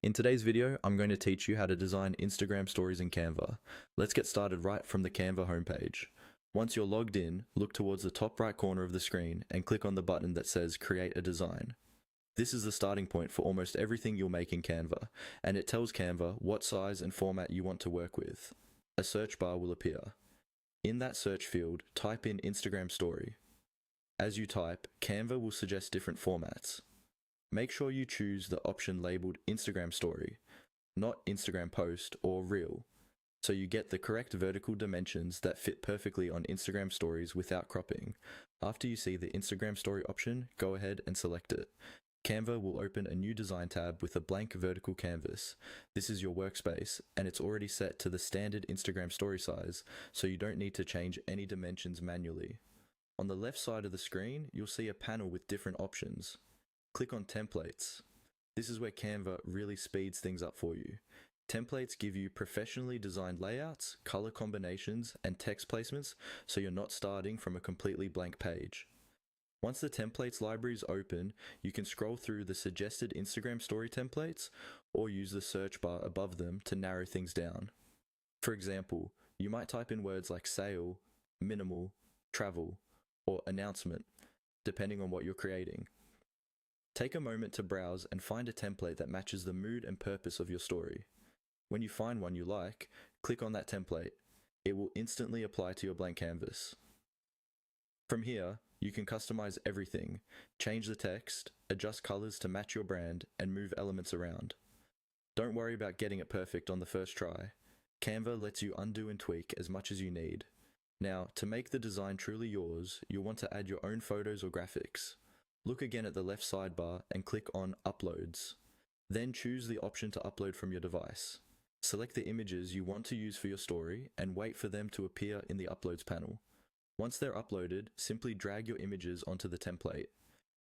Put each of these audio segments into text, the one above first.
In today's video, I'm going to teach you how to design Instagram stories in Canva. Let's get started right from the Canva homepage. Once you're logged in, look towards the top right corner of the screen and click on the button that says Create a Design. This is the starting point for almost everything you'll make in Canva, and it tells Canva what size and format you want to work with. A search bar will appear. In that search field, type in Instagram story. As you type, Canva will suggest different formats. Make sure you choose the option labeled Instagram Story, not Instagram Post or Reel, so you get the correct vertical dimensions that fit perfectly on Instagram Stories without cropping. After you see the Instagram Story option, go ahead and select it. Canva will open a new design tab with a blank vertical canvas. This is your workspace, and it's already set to the standard Instagram Story size, so you don't need to change any dimensions manually. On the left side of the screen, you'll see a panel with different options. Click on Templates. This is where Canva really speeds things up for you. Templates give you professionally designed layouts, color combinations, and text placements, so you're not starting from a completely blank page. Once the templates library is open, you can scroll through the suggested Instagram story templates or use the search bar above them to narrow things down. For example, you might type in words like sale, minimal, travel, or announcement, depending on what you're creating. Take a moment to browse and find a template that matches the mood and purpose of your story. When you find one you like, click on that template. It will instantly apply to your blank canvas. From here, you can customize everything, change the text, adjust colors to match your brand, and move elements around. Don't worry about getting it perfect on the first try. Canva lets you undo and tweak as much as you need. Now, to make the design truly yours, you'll want to add your own photos or graphics. Look again at the left sidebar and click on Uploads. Then choose the option to upload from your device. Select the images you want to use for your story and wait for them to appear in the Uploads panel. Once they're uploaded, simply drag your images onto the template.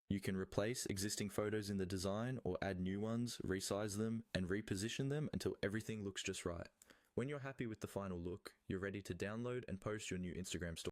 You can replace existing photos in the design or add new ones, resize them, and reposition them until everything looks just right. When you're happy with the final look, you're ready to download and post your new Instagram story.